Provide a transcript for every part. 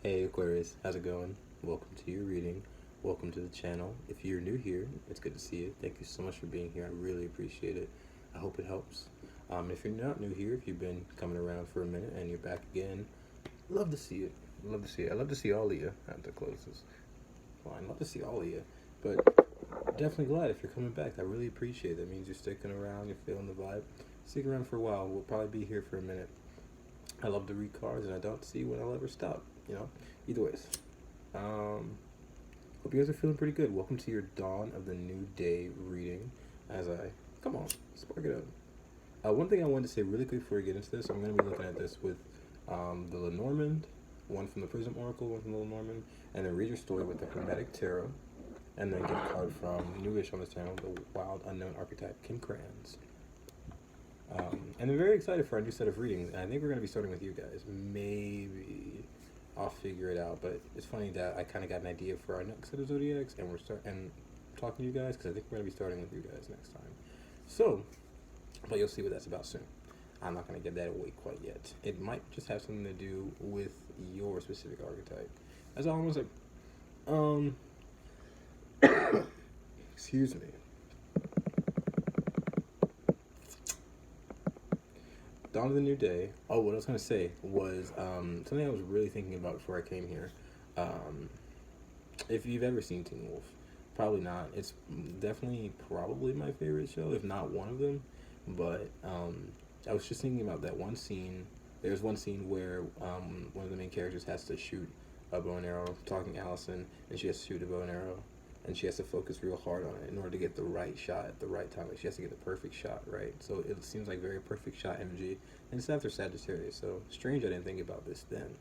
Hey Aquarius, how's it going? Welcome to your reading. Welcome to the channel. If you're new here, it's good to see you. Thank you so much for being here. I really appreciate it. I hope it helps. If you're not new here, if you've been coming around for a minute and you're back again, love to see it. Love to see it. I love to see all of you. I have to close this. Fine, love to see all of you. But definitely glad if you're coming back. I really appreciate it. That means you're sticking around, you're feeling the vibe. Stick around for a while. We'll probably be here for a minute. I love to read cards and I don't see when I'll ever stop, Either ways. Hope you guys are feeling pretty good. Welcome to your Dawn of the New Day reading. Come on, spark it up. One thing I wanted to say really quick before we get into this, I'm going to be looking at this with the Lenormand, one from the Prism Oracle, one from the Lenormand, and then read your story with the Hermetic Tarot, and then get a card from newish on this channel, the Wild Unknown Archetype, Kim Kranz. And I'm very excited for our new set of readings, and I think we're going to be starting with you guys. Maybe I'll figure it out, but it's funny that I kind of got an idea for our next set of zodiacs, and we're talking to you guys, because I think we're going to be starting with you guys next time. So, but you'll see what that's about soon. I'm not going to give that away quite yet. It might just have something to do with your specific archetype. That's all I'm going to say. Excuse me. Dawn of the New Day. Oh, what I was going to say was something I was really thinking about before I came here. If you've ever seen Teen Wolf, probably not. It's definitely probably my favorite show, if not one of them. But I was just thinking about that one scene. There's one scene where one of the main characters has to shoot a bow and arrow, talking to Allison, and she has to shoot a bow and arrow. And she has to focus real hard on it in order to get the right shot at the right time. Like, she has to get the perfect shot, right? So it seems like very perfect shot energy. And it's after Sagittarius, so strange I didn't think about this then.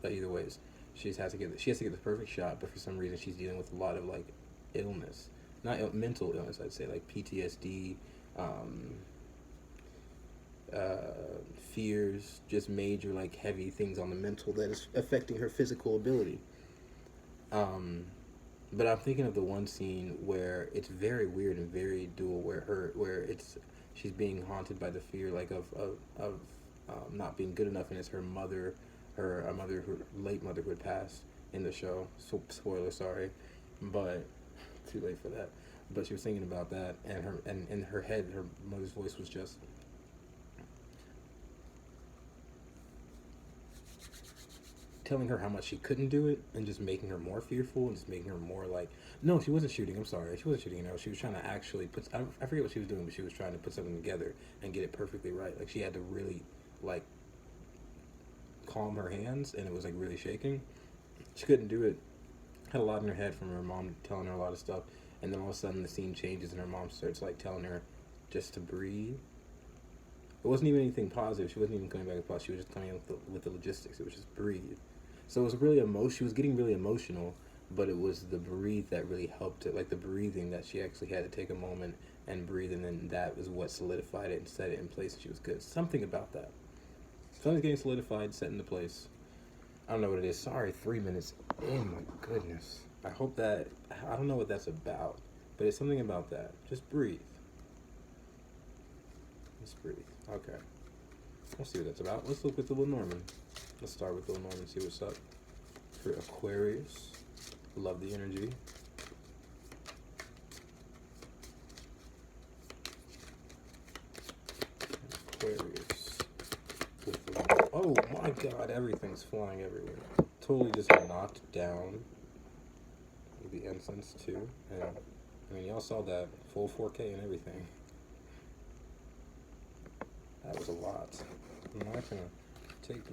But either ways, she has to get the perfect shot, but for some reason she's dealing with a lot of like illness. Not mental illness, I'd say, like PTSD, fears, just major like heavy things on the mental that is affecting her physical ability. But I'm thinking of the one scene where it's very weird and very dual, where she's being haunted by the fear like of not being good enough, and it's her late mother who had passed in the show. So spoiler, sorry, but too late for that. But she was thinking about that, and in her head, her mother's voice was just telling her how much she couldn't do it, and just making her more fearful, and just making her more like, no, she wasn't shooting, I'm sorry, she wasn't shooting, she was trying to actually I forget what she was doing, but she was trying to put something together and get it perfectly right. Like, she had to really like calm her hands, and it was like really shaking. She couldn't do it. Had a lot in her head from her mom telling her a lot of stuff, and then all of a sudden the scene changes and her mom starts like telling her just to breathe. It wasn't even anything positive. She wasn't even coming back with positive. She was just coming in with the logistics. It was just breathe. So it was really she was getting really emotional, but it was the breathe that really helped it. Like the breathing, that she actually had to take a moment and breathe, and then that was what solidified it and set it in place, and she was good. Something about that. Something's getting solidified, set into place. I don't know what it is. Sorry, 3 minutes. Oh my goodness. I don't know what that's about, but it's something about that. Just breathe. Just breathe. Okay. We'll see what that's about. Let's look with the Lenormand. Let's start with the Lenormand, see what's up. For Aquarius, love the energy. Aquarius. Oh my god, everything's flying everywhere. Totally just knocked down the incense too. And I mean, y'all saw that full 4K and everything. That was a lot. I'm not gonna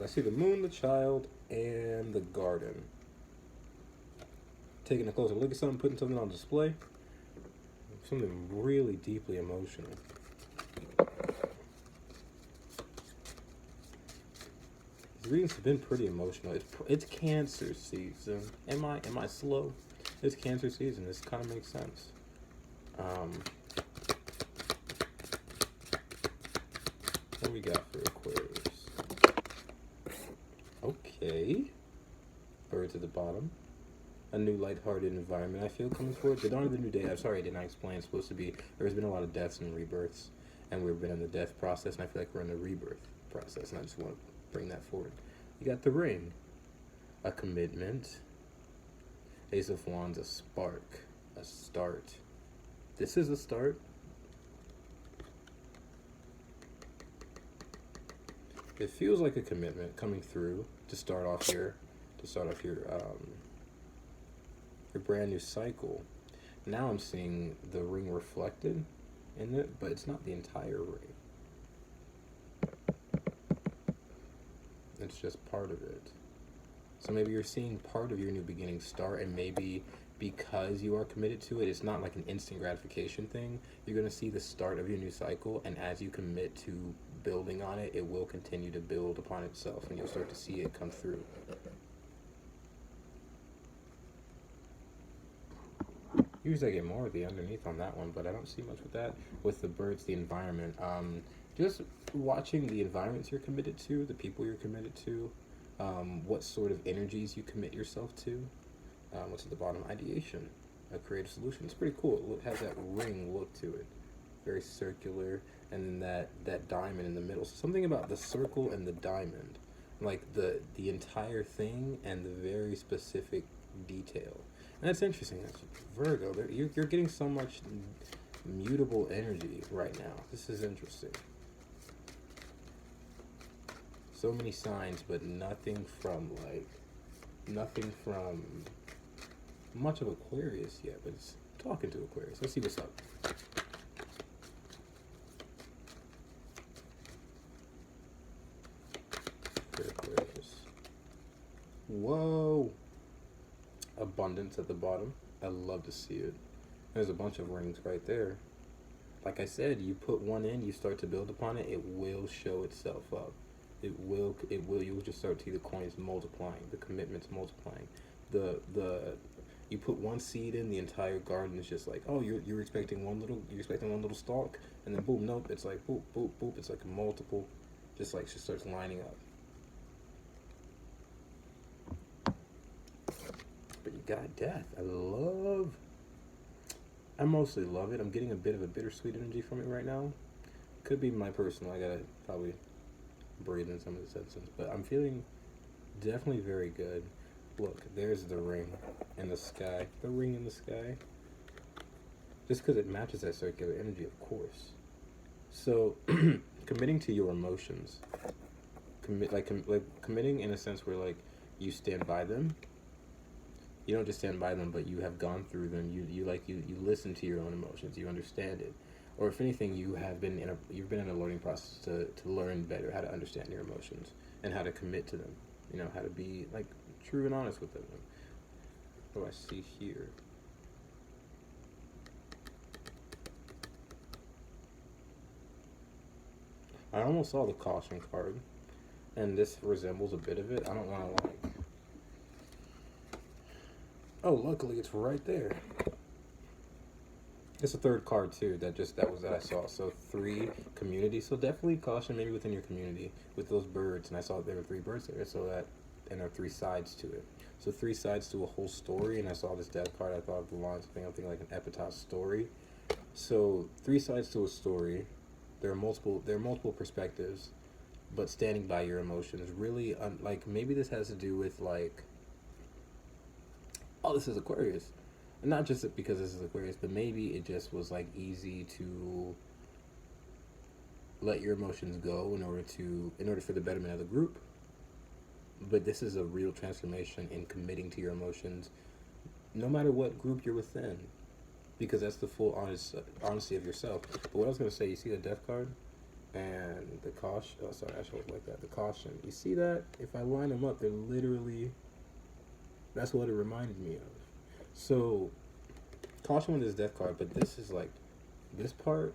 I see the moon, the child, and the garden. Taking a closer look at something, putting something on display. Something really deeply emotional. These readings have been pretty emotional. It's Cancer season. Am I slow? It's Cancer season. This kind of makes sense. What we got for Aquarius? Okay. Birds at the bottom. A new lighthearted environment I feel coming forward. The Dawn of the New Day. I'm sorry I did not explain. It's supposed to be, there's been a lot of deaths and rebirths, and we've been in the death process, and I feel like we're in the rebirth process, and I just want to bring that forward. You got the ring. a commitment. Ace of Wands, a spark, a start. This is a start. It feels like a commitment coming through to start off your brand new cycle. Now I'm seeing the ring reflected in it, but it's not the entire ring. It's just part of it. So maybe you're seeing part of your new beginning start, and maybe because you are committed to it, it's not like an instant gratification thing. You're going to see the start of your new cycle, and as you commit to building on it, it will continue to build upon itself, and you'll start to see it come through. Usually I get more of the underneath on that one, but I don't see much with that. With the birds, the environment, just watching the environments you're committed to, the people you're committed to, what sort of energies you commit yourself to. What's at the bottom? Ideation, a creative solution. It's pretty cool. It has that ring look to it, very circular, and then that diamond in the middle. So something about the circle and the diamond, like the entire thing and the very specific detail. And that's interesting. That's Virgo. You're getting so much mutable energy right now. This is interesting. So many signs, but nothing from much of Aquarius yet, but it's talking to Aquarius. Let's see what's up. Aquarius. Whoa! Abundance at the bottom. I love to see it. There's a bunch of rings right there. Like I said, you put one in, you start to build upon it, it will show itself up. It will, you will just start to see the coins multiplying, the commitments multiplying. You put one seed in, the entire garden is just like, oh, you're expecting one little stalk, and then boom, nope, it's like boop, boop, boop, it's like a multiple, just starts lining up. But you got death. I mostly love it. I'm getting a bit of a bittersweet energy from it right now. Could be my personal, I gotta probably breathe in some of the senses, but I'm feeling definitely very good. Look, there's the ring in the sky. The ring in the sky. Just because it matches that circular energy, of course. So, committing to your emotions. Committing in a sense where, like, you stand by them. You don't just stand by them, but you have gone through them. You listen to your own emotions. You understand it. Or if anything, you've been in a learning process to learn better how to understand your emotions and how to commit to them. You know, how to be like true and honest with them. What do I see here? I almost saw the caution card, and this resembles a bit of it. I don't want to like. Oh, luckily it's right there. It's a third card too that I saw. So 3 community. So definitely caution maybe within your community with those birds. And I saw there were 3 birds there. And there are 3 sides to it. So 3 sides to a whole story. And I saw this death card. I thought of the line something like an epitaph story. So 3 sides to a story. There are multiple perspectives, but standing by your emotions. Really, like maybe this has to do with like. Oh, this is Aquarius. Not just because this is Aquarius, but maybe it just was like easy to let your emotions go in order for the betterment of the group. But this is a real transformation in committing to your emotions, no matter what group you're within, because that's the full honesty of yourself. But what I was gonna say, you see the death card and the caution. Oh, sorry, I should look like that. The caution. You see that? If I line them up, they're literally. That's what it reminded me of. So, caution with this death card, but this is like, this part,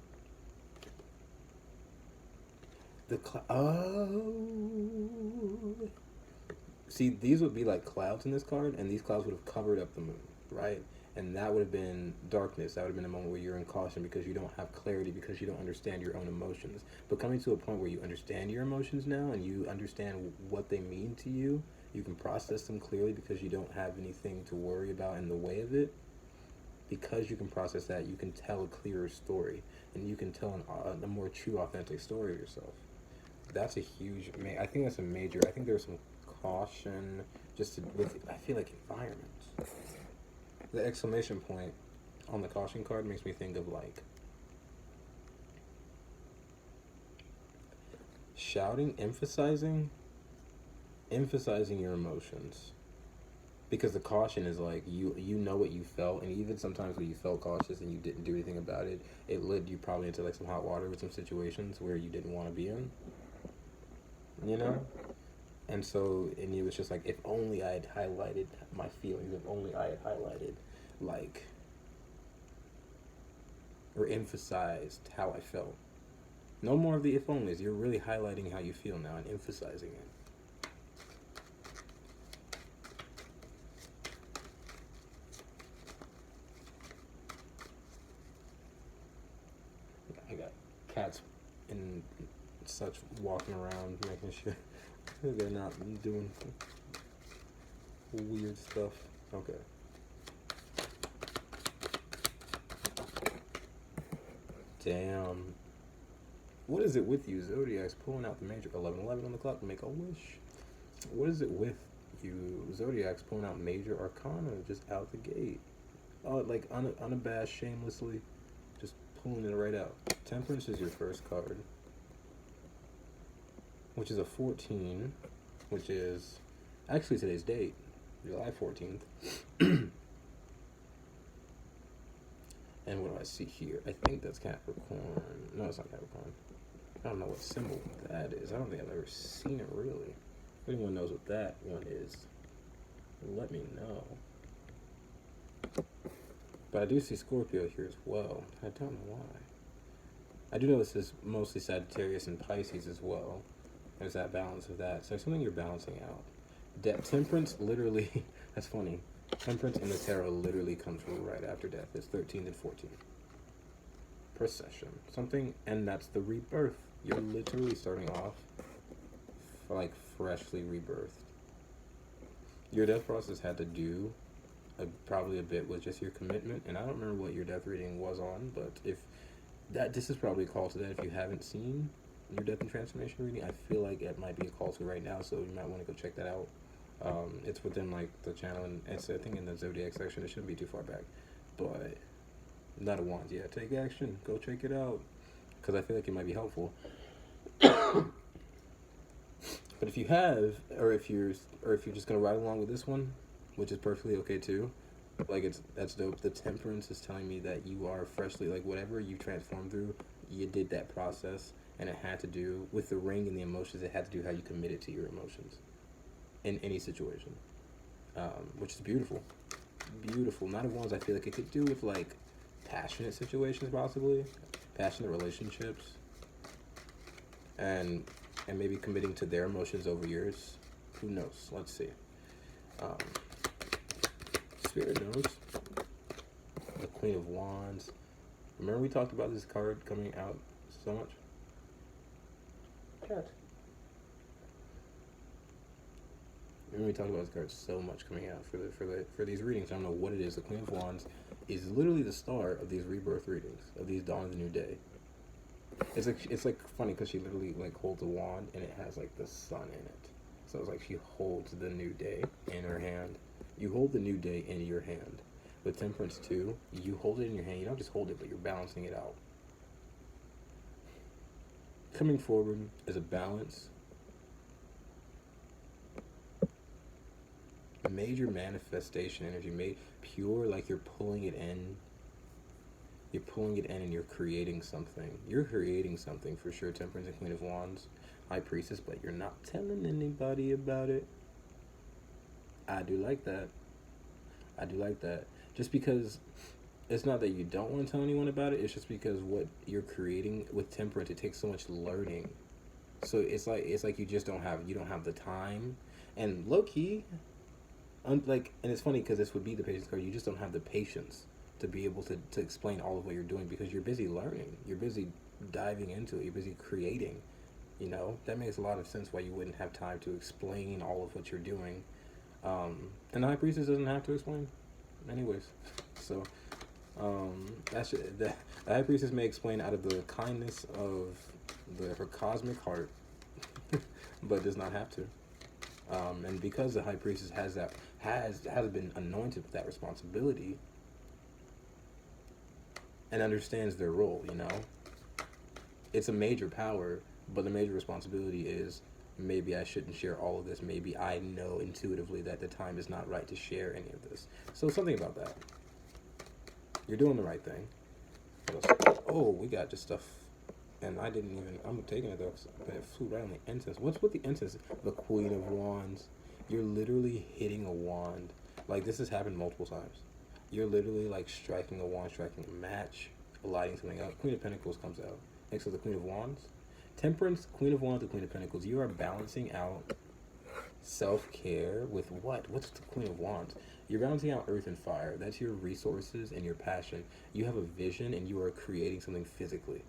see, these would be like clouds in this card, and these clouds would have covered up the moon, right? And that would have been darkness. That would have been a moment where you're in caution because you don't have clarity, because you don't understand your own emotions. But coming to a point where you understand your emotions now, and you understand what they mean to you, you can process them clearly because you don't have anything to worry about in the way of it. Because you can process that, you can tell a clearer story, and you can tell a more true, authentic story of yourself. That's a huge. I think that's a major. I think there's some caution, just to, with, I feel like environment. The exclamation point on the caution card makes me think of like shouting, emphasizing your emotions. Because the caution is like you know what you felt, and even sometimes when you felt cautious and you didn't do anything about it, it led you probably into like some hot water with some situations where you didn't want to be in. You know? And so, and it was just like, if only I had highlighted my feelings, if only I had highlighted, like, or emphasized how I felt. No more of the if onlys. You're really highlighting how you feel now and emphasizing it. I got cats and such walking around, making sure they're not doing weird stuff. Okay. Damn. What is it with you, Zodiacs? Pulling out the major 11:11 on the clock to make a wish. What is it with you, Zodiacs? Pulling out major arcana just out the gate. Oh, like unabashed, shamelessly, just pulling it right out. Temperance is your first card, which is a 14, which is actually today's date, July 14th. And what do I see here? I think that's Capricorn. No, it's not Capricorn. I don't know what symbol that is. I don't think I've ever seen it really. If anyone knows what that one is, let me know. But I do see Scorpio here as well. I don't know why. I do know this is mostly Sagittarius and Pisces as well. There's that balance of that. So something you're balancing out. Temperance literally, that's funny. Temperance in the tarot literally comes right after death. It's 13 and 14. Procession. Something, and that's the rebirth. You're literally starting off like freshly rebirthed. Your death process had to do probably a bit with just your commitment, and I don't remember what your death reading was on, but if that, this is probably a call to that. If you haven't seen your death and transformation reading, I feel like it might be a call to right now, so you might want to go check that out. It's within like the channel, and it's I think in the Zodiac section. It shouldn't be too far back, but not a wands. Yeah, take action. Go check it out, because I feel like it might be helpful. But if you have, or if you're just gonna ride along with this one, which is perfectly okay too, like that's dope. The temperance is telling me that you are freshly, like whatever you transformed through, you did that process, and it had to do with the ring and the emotions. It had to do how you committed to your emotions in any situation, which is beautiful. Beautiful. Not of ones I feel like it could do with like passionate situations, possibly passionate relationships, and maybe committing to their emotions over yours. Who knows? Let's see. Spirit knows. The Queen of Wands. Remember we talked about this card coming out so much? Cat. Remember we talked about this card so much coming out for these readings. I don't know what it is. The Queen of Wands is literally the start of these rebirth readings, of these dawn of the new day. It's like funny because she literally like holds a wand and it has like the sun in it. So it's like she holds the new day in her hand. You hold the new day in your hand. With Temperance too, you hold it in your hand. You don't just hold it, but you're balancing it out. Coming forward is a balance. Major manifestation energy, made pure, like you're pulling it in. You're pulling it in and you're creating something. You're creating something for sure, Temperance and Queen of Wands. High Priestess, but you're not telling anybody about it. I do like that. I do like that. Just because it's not that you don't want to tell anyone about it, it's just because what you're creating with Temperance, it takes so much learning. So it's like you just don't have the time. And low key, and it's funny because this would be the patience card, you just don't have the patience to be able to explain all of what you're doing because you're busy learning. You're busy diving into it. You're busy creating. You know, that makes a lot of sense why you wouldn't have time to explain all of what you're doing. And the High Priestess doesn't have to explain anyways. So, the High Priestess may explain out of the kindness of her cosmic heart, but does not have to. And because the high priestess has been anointed with that responsibility and understands their role, it's a major power, but the major responsibility is maybe I shouldn't share all of this. Maybe I know intuitively that the time is not right to share any of this. So something about that. You're doing the right thing. Oh, we got just stuff. And I didn't even, I'm taking it though, but it flew right on the incense. What's with the incense? The Queen of Wands. You're literally hitting a wand. Like, this has happened multiple times. You're literally like striking a wand, striking a match, lighting something up. Queen of Pentacles comes out next to the Queen of Wands. Temperance, Queen of Wands, the Queen of Pentacles. You are balancing out self-care with what? What's the Queen of Wands? You're balancing out earth and fire. That's your resources and your passion. You have a vision and you are creating something physically.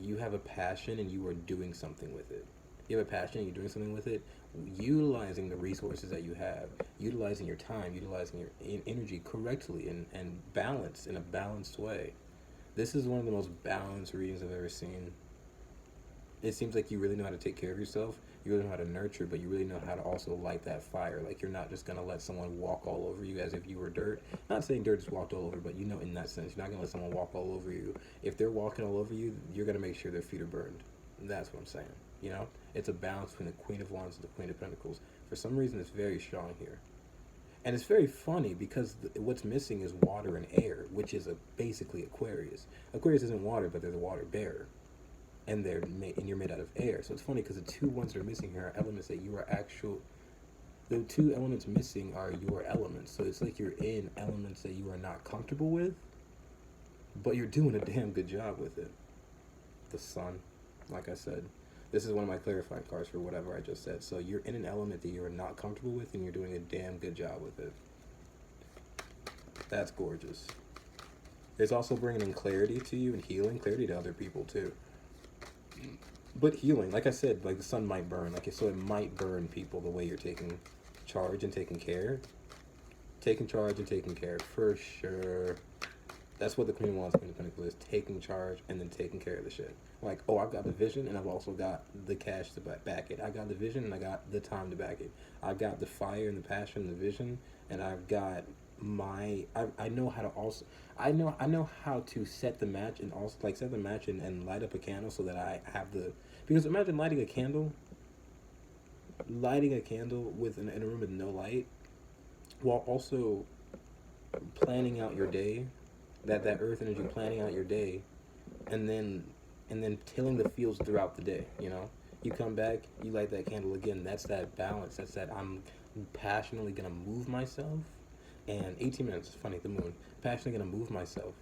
You have a passion and you are doing something with it. You have a passion and you're doing something with it, utilizing the resources that you have, utilizing your time, utilizing your energy correctly and balanced in a balanced way. This is one of the most balanced readings I've ever seen. It seems like you really know how to take care of yourself, you really know how to nurture, but you really know how to also light that fire. Like, you're not just going to let someone walk all over you as if you were dirt. Not saying dirt is walked all over, but in that sense, you're not going to let someone walk all over you. If they're walking all over you, you're going to make sure their feet are burned. That's what I'm saying, It's a balance between the Queen of Wands and the Queen of Pentacles. For some reason, it's very strong here. And it's very funny because what's missing is water and air, which is basically Aquarius. Aquarius isn't water, but they're the water bearer. And you're made out of air. So it's funny because the two ones that are missing here are elements that you are the two elements missing are your elements. So it's like you're in elements that you are not comfortable with, but you're doing a damn good job with it. The Sun, like I said, this is one of my clarifying cards for whatever I just said. So you're in an element that you are not comfortable with, and you're doing a damn good job with it. That's gorgeous. It's also bringing in clarity to you and healing, clarity to other people too. But healing, like I said, like the sun might burn, so it might burn people the way you're taking charge and taking care. Taking charge and taking care, for sure. That's what the Queen of Wands, Queen of Pentacles is, taking charge and then taking care of the shit. Like, oh, I've got the vision and I've also got the cash to back it. I got the vision and I got the time to back it. I've got the fire and the passion and the vision, and I've got I know how to also I know how to set the match and also set the match and light up a candle so that I have because imagine lighting a candle in a room with no light, while also planning out your day, that earth energy, planning out your day, and then tilling the fields throughout the day. You come back, you light that candle again. That's that balance. That's that I'm passionately gonna move myself. And 18 minutes, funny, the moon. Passionately going to move myself.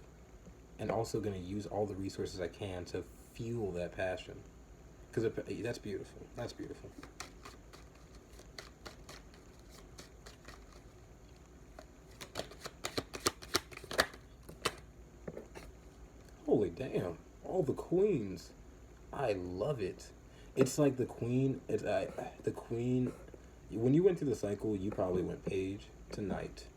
And also going to use all the resources I can to fuel that passion. Because that's beautiful. That's beautiful. Holy damn. All the queens. I love it. It's like the queen. The queen. When you went through the cycle, you probably went page to knight.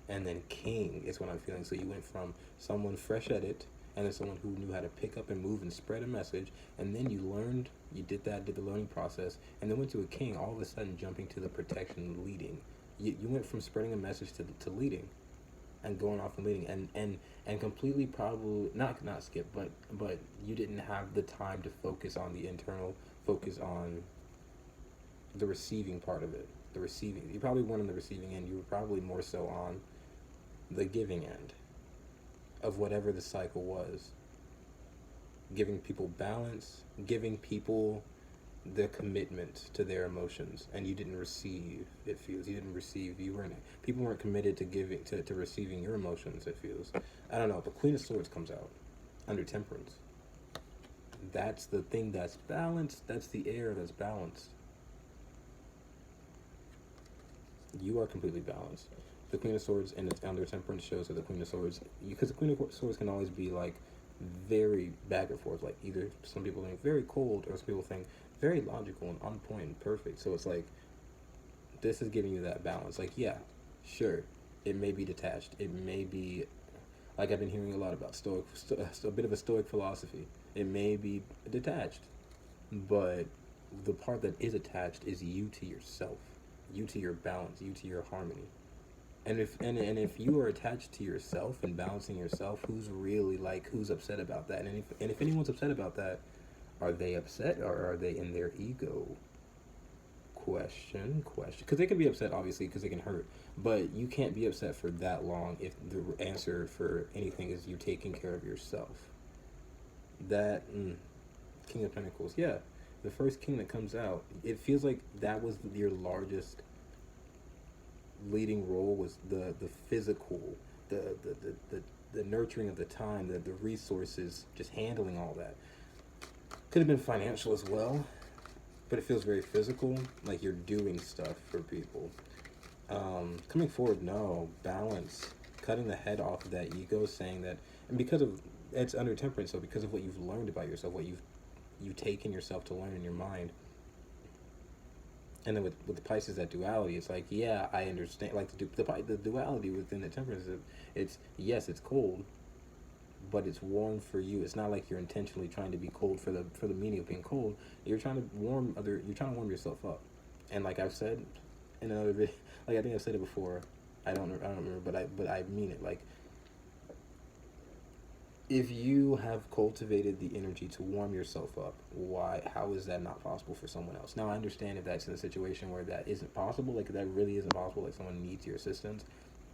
And then king is what I'm feeling. So you went from someone fresh at it, and then someone who knew how to pick up and move and spread a message, and then you did the learning process, and then went to a king, all of a sudden jumping to the protection, leading. You went from spreading a message to leading, and going off and leading, and completely probably, not skip, but you didn't have the time to focus on the internal, focus on the receiving part of it. The receiving. You probably weren't on the receiving end. You were probably more so on the giving end of whatever the cycle was. Giving people balance, giving people the commitment to their emotions, and you didn't receive, it feels. You didn't receive, people weren't committed to giving, to receiving your emotions, it feels. I don't know, but Queen of Swords comes out under Temperance. That's the thing that's balanced. That's the air that's balanced. You are completely balanced. The Queen of Swords and its under Temperance shows that the Queen of Swords, because the Queen of Swords can always be like very back and forth. Like, either some people think very cold, or some people think very logical and on point and perfect. So it's like, this is giving you that balance. Like, yeah, sure, it may be detached. It may be, like I've been hearing a lot about a bit of a Stoic philosophy. It may be detached, but the part that is attached is you to yourself. you to your balance, you to your harmony. And if you are attached to yourself and balancing yourself, who's upset about that? And if anyone's upset about that, are they upset or are they in their ego? Question. Because they can be upset, obviously, because they can hurt. But you can't be upset for that long if the answer for anything is you taking care of yourself. That, King of Pentacles, yeah. The first king that comes out, it feels like that was your largest leading role, was the physical, the nurturing of the time, the resources, just handling all that. Could have been financial as well, but it feels very physical, like you're doing stuff for people. Coming forward, no, balance, cutting the head off of that ego, saying that, and because of, it's under temperance, so because of what you've learned about yourself, what you've taken yourself to learn in your mind. And then with the Pisces, that duality, it's like, yeah, I understand, like the duality within the temperance, it's, yes, it's cold, but it's warm for you. It's not like you're intentionally trying to be cold for the meaning of being cold. You're trying to warm yourself up. And like I've said in another video, like I think I've said it before, I don't remember, but I mean it. Like, if you have cultivated the energy to warm yourself up, how is that not possible for someone else? Now, I understand if that's in a situation where that isn't possible, like that really isn't possible, like someone needs your assistance.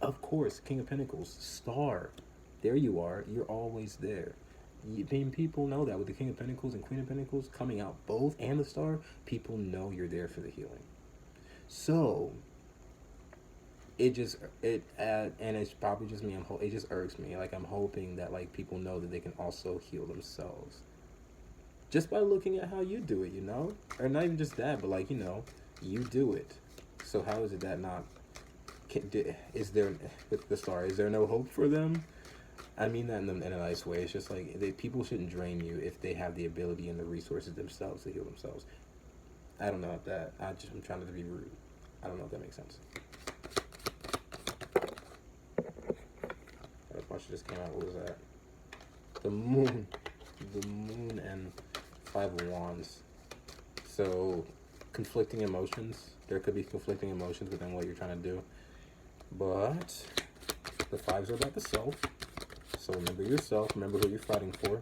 Of course, King of Pentacles, star, there you are, you're always there. People know that with the King of Pentacles and Queen of Pentacles coming out both, and the star, people know you're there for the healing. So, and it's probably just me, it just irks me. Like, I'm hoping that, like, people know that they can also heal themselves. Just by looking at how you do it, Or not even just that, but, like, you do it. So how is it that not... Is there, with the star, is there no hope for them? I mean that in a nice way. It's just like, people shouldn't drain you if they have the ability and the resources themselves to heal themselves. I don't know if that... I'm trying not to be rude. I don't know if that makes sense. Bunch just came out. What was that? The moon and Five of Wands. So, conflicting emotions. There could be conflicting emotions within what you're trying to do, but the fives are about the self. So remember yourself. Remember who you're fighting for.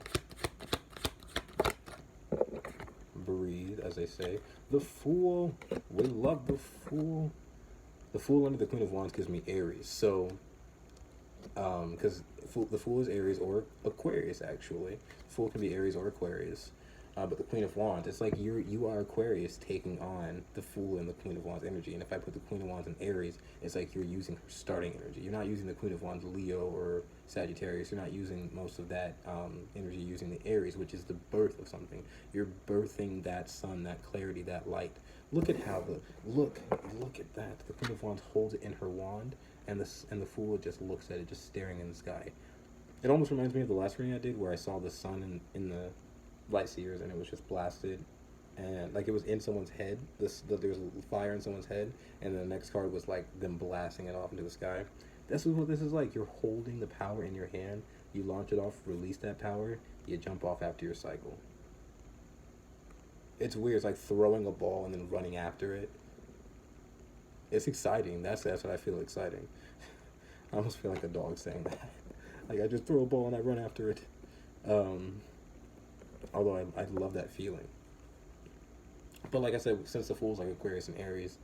Breathe, as they say. The Fool. We love the Fool. The Fool under the Queen of Wands gives me Aries. So, because the Fool is Aries or Aquarius, actually. The Fool can be Aries or Aquarius. But the Queen of Wands, it's like you are Aquarius taking on the Fool and the Queen of Wands energy. And if I put the Queen of Wands in Aries, it's like you're using her starting energy. You're not using the Queen of Wands Leo or Sagittarius. You're not using most of that energy. You're using the Aries, which is the birth of something. You're birthing that sun, that clarity, that light. Look at how look at that. The Queen of Wands holds it in her wand, and the Fool just looks at it, just staring in the sky. It almost reminds me of the last reading I did, where I saw the sun in the light seers, and it was just blasted, and like it was in someone's head. There was fire in someone's head, and then the next card was like them blasting it off into the sky. This is what this is like. You're holding the power in your hand. You launch it off, release that power. You jump off after your cycle. It's weird. It's like throwing a ball and then running after it. It's exciting. That's what I feel exciting. I almost feel like a dog saying that. Like, I just throw a ball and I run after it. Although I love that feeling. But like I said, since the Fool's like Aquarius and Aries,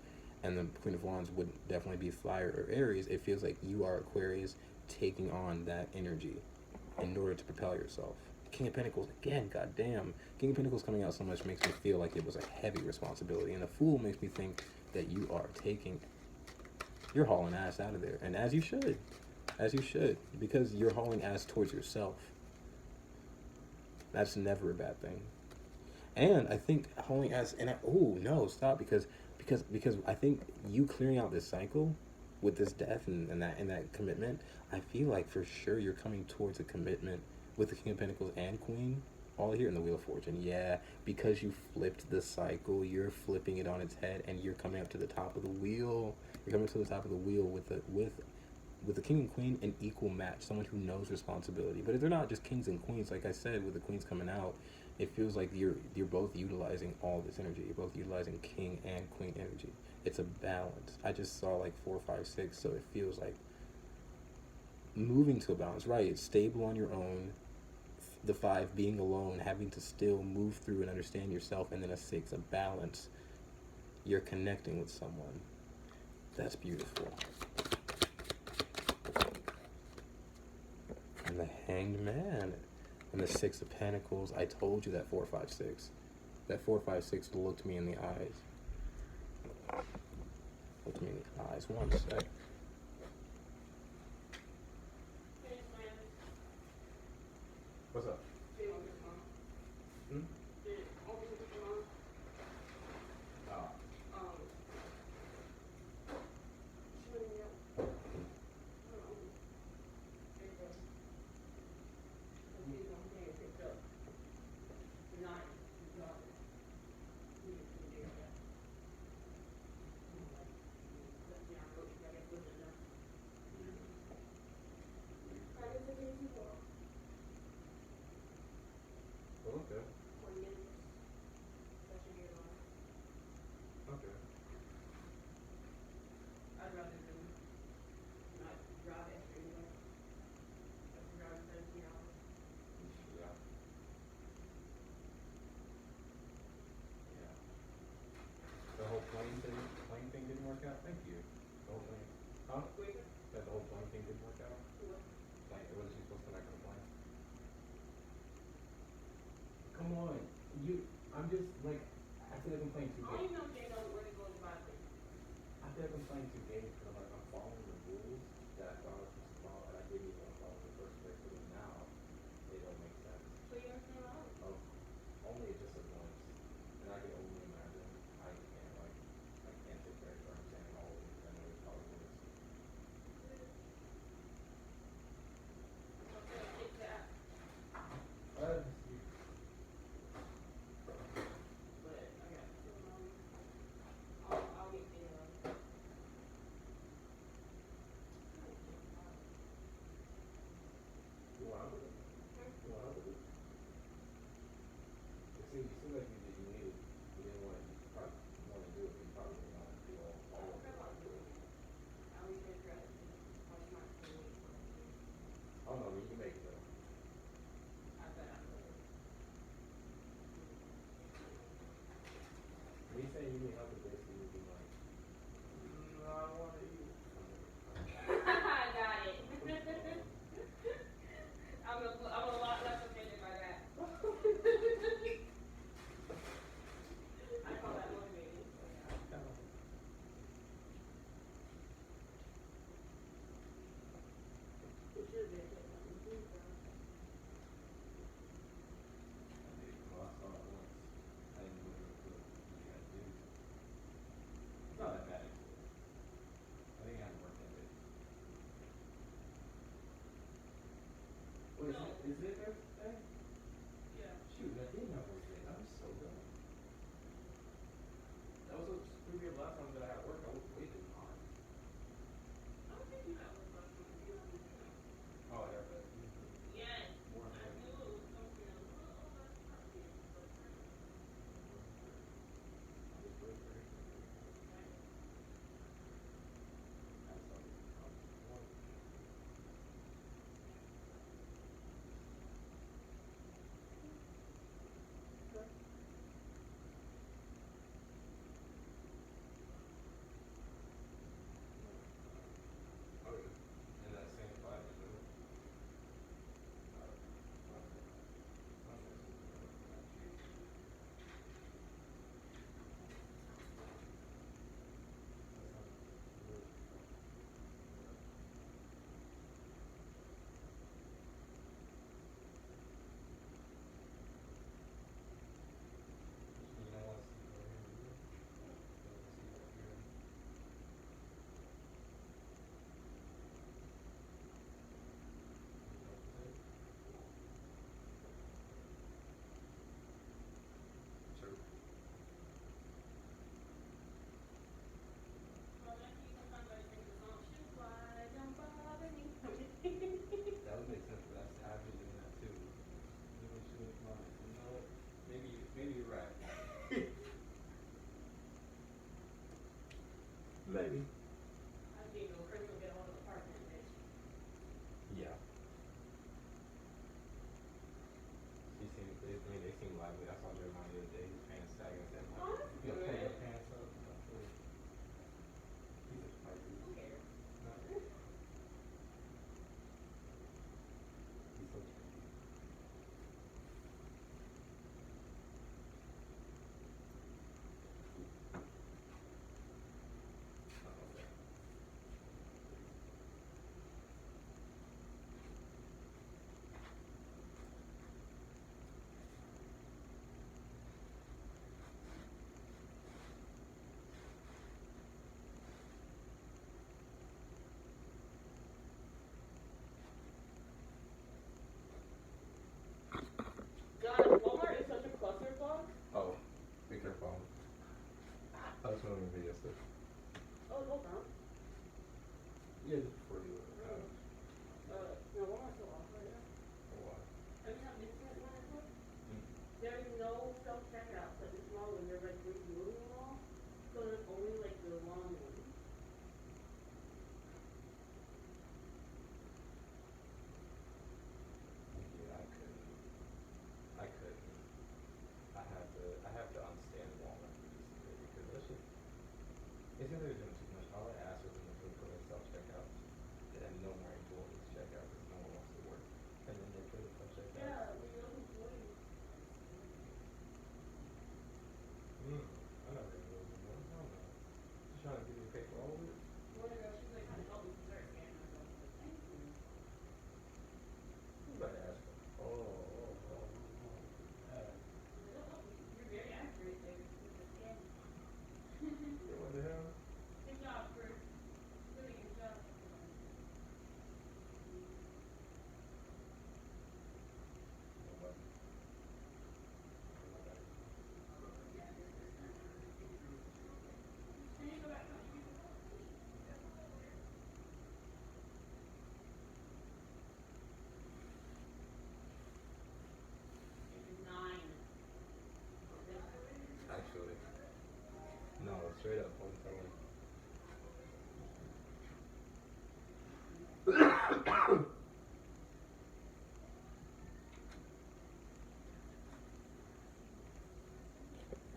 and the Queen of Wands would definitely be fire or Aries, it feels like you are Aquarius taking on that energy in order to propel yourself. King of Pentacles, again, goddamn. King of Pentacles coming out so much makes me feel like it was a heavy responsibility. And the Fool makes me think that you're hauling ass out of there. And as you should. As you should. Because you're hauling ass towards yourself. That's never a bad thing. And I think hauling ass, no, stop, because I think you clearing out this cycle with this death and that commitment, I feel like for sure you're coming towards a commitment with the King of Pentacles and Queen, all here in the Wheel of Fortune. Yeah, because you flipped the cycle, you're flipping it on its head, and you're coming up to the top of the wheel. You're coming to the top of the wheel with the King and Queen, an equal match, someone who knows responsibility. But if they're not just kings and queens, like I said, with the queens coming out, It feels like you're both utilizing all this energy. You're both utilizing king and queen energy. It's a balance. I just saw like 4, 5, 6, so it feels like moving to a balance. Right, it's stable on your own. The 5 being alone, having to still move through and understand yourself, and then a 6, a balance. You're connecting with someone. That's beautiful. And the Hanged Man. And the 6 of Pentacles. I told you that 4, 5, 6. That 4, 5, 6 looked me in the eyes. Looked me in the eyes. One sec. What's up? Hmm? Oh. Okay. Okay. Yeah. Yeah. The whole plane thing didn't work out? Thank you. The whole plane. Huh? That the whole plane thing didn't work out? Plane, wasn't she supposed to connect on the plane? Come on. I'm just like, I feel like I'm playing 2 games. I feel like I'm playing 2 games because I'm following the rules that I thought I was supposed to follow, and I didn't even want to follow in the first place, but now they don't make sense. Of only just a glimpse, and I can only imagine. I can't take credit for understanding all of it because I know there's probably worse. Uh, lively. I saw Jeremiah the other day. His pants sagging with that. Oh, that's You know, good. pull your pants up. He's a Pisces. Who cares? No. He's so cute. God, Walmart is such a clusterfuck. Oh, be careful. I was filming a video still. Oh, hold on. Yeah, just before you. No, Walmart's so off right now. For what? Every time this is when I put, there is no self-checkout, but it's small when they're like redoing them all. So there's only like the long ones. Yeah, I couldn't. I couldn't. I have to understand Walmart recently because that shit. It's either they're doing too much. All I asked was them to put a self checkout and no more employees check out because no one wants to work. And then they put a self checkout. Yeah, we don't employees. I never even know what I don't know. She's trying to get me to pay for all of it. One girl, she's like, trying to help me start scanning myself. I was like, thank you. Who's that ass? You're very accurate there with the scanning. Yeah, what the hell? Good job, Chris. Really good job. Nobody. Can you go back to the It's 9. Actually. No, straight up, I'm telling.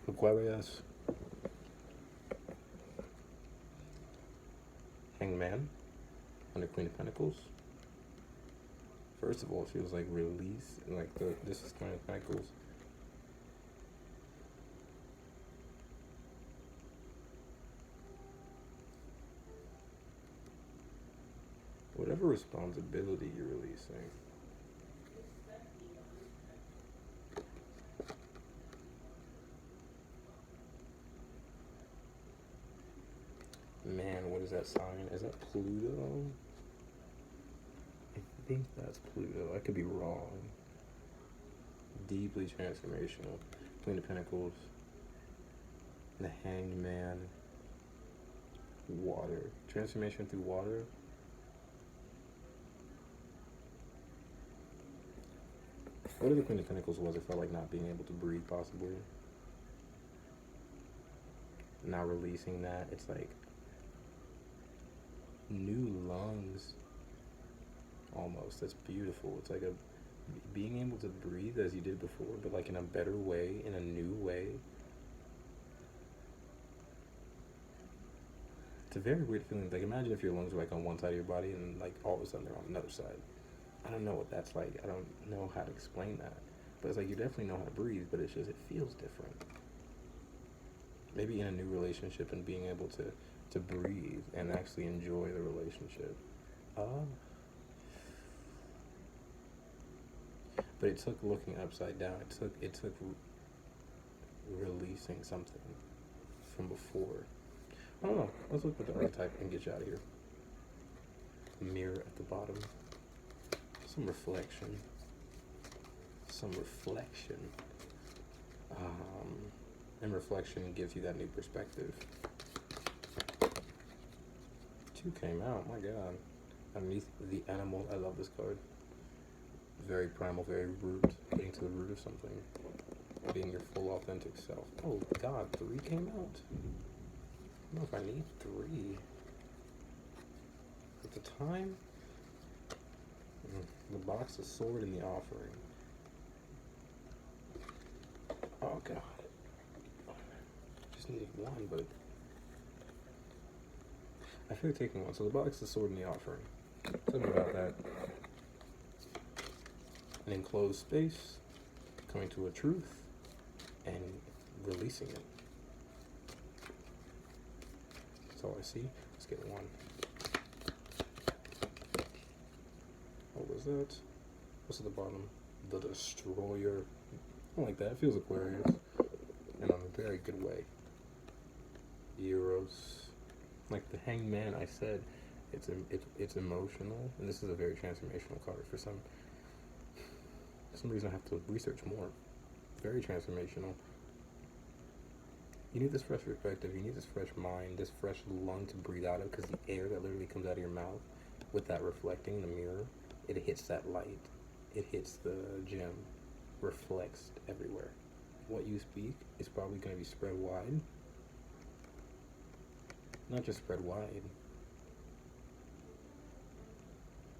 Aquarius. Hangman. Under Queen of Pentacles. First of all, it feels like release. Like this is Queen of Pentacles. Whatever responsibility you're releasing. Man, what is that sign? Is that Pluto? I think that's Pluto. I could be wrong. Deeply transformational. Queen of Pentacles. The Hanged Man. Water. Transformation through water. What if the Queen of Pentacles was? It felt like not being able to breathe, possibly. Now releasing that, it's like new lungs. Almost. That's beautiful. It's like being able to breathe as you did before, but like in a better way, in a new way. It's a very weird feeling. Like imagine if your lungs were like on one side of your body and like all of a sudden they're on another side. I don't know what that's like. I don't know how to explain that. But it's like you definitely know how to breathe, but it's just it feels different. Maybe in a new relationship and being able to breathe and actually enjoy the relationship. But it took looking upside down. It took releasing something from before. I don't know. Let's look at the archetype and get you out of here. Mirror at the bottom. Some reflection. And reflection gives you that new perspective. 2 came out, my god. Underneath the animal, I love this card. Very primal, very root, getting to the root of something. Being your full authentic self. Oh god, 3 came out. I don't know if I need 3. At the time, the box, the sword, and the offering. Oh god. Just need one, but I feel like taking one. So the box is Sword in the Offering. Tell me about that. An enclosed space, coming to a truth, and releasing it. That's all I see. Let's get one. What was that? What's at the bottom? The Destroyer. I like that. It feels Aquarius. And in a very good way. Euros. Like the Hanged Man, I said, it's emotional, and this is a very transformational card. For some reason, I have to research more. Very transformational. You need this fresh perspective. You need this fresh mind, this fresh lung to breathe out of, because the air that literally comes out of your mouth, with that reflecting in the mirror, it hits that light. It hits the gem, reflects everywhere. What you speak is probably going to be spread wide. Not just spread wide,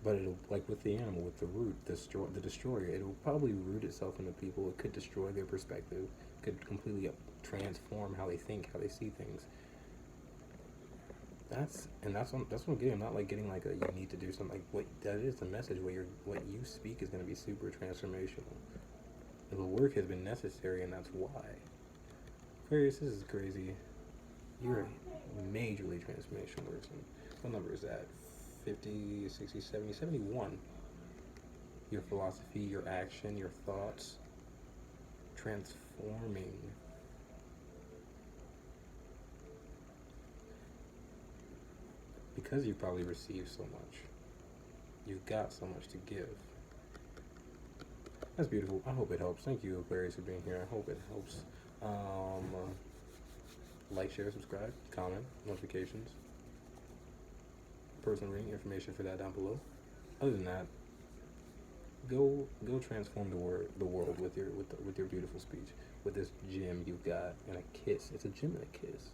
but it'll, like with the animal, with the root, the destroyer, it'll probably root itself into people. It could destroy their perspective, could completely transform how they think, how they see things. That's what I'm getting. I'm not like getting like a you need to do something. Like what that is the message. What you speak is going to be super transformational. And the work has been necessary, and that's why. Aquarius, this is crazy. You're a majorly transformational person. What number is that? 50, 60, 70, 71. Your philosophy, your action, your thoughts, transforming. Because you probably received so much. You've got so much to give. That's beautiful. I hope it helps. Thank you, Aquarius, for being here. I hope it helps. Like, share, subscribe, comment, notifications. Personal reading information for that down below. Other than that, go transform the world with your beautiful speech, with this gem you've got and a kiss. It's a gem and a kiss.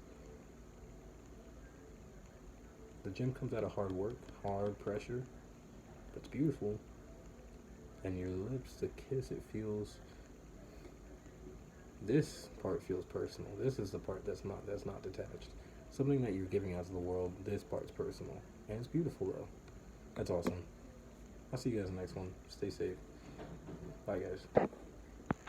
The gem comes out of hard work, hard pressure, but it's beautiful. And your lips, the kiss, it feels. This part feels personal. This is the part that's not detached. Something that you're giving out to the world. This part's personal, and it's beautiful though. That's awesome. I'll see you guys in the next one. Stay safe. Bye guys.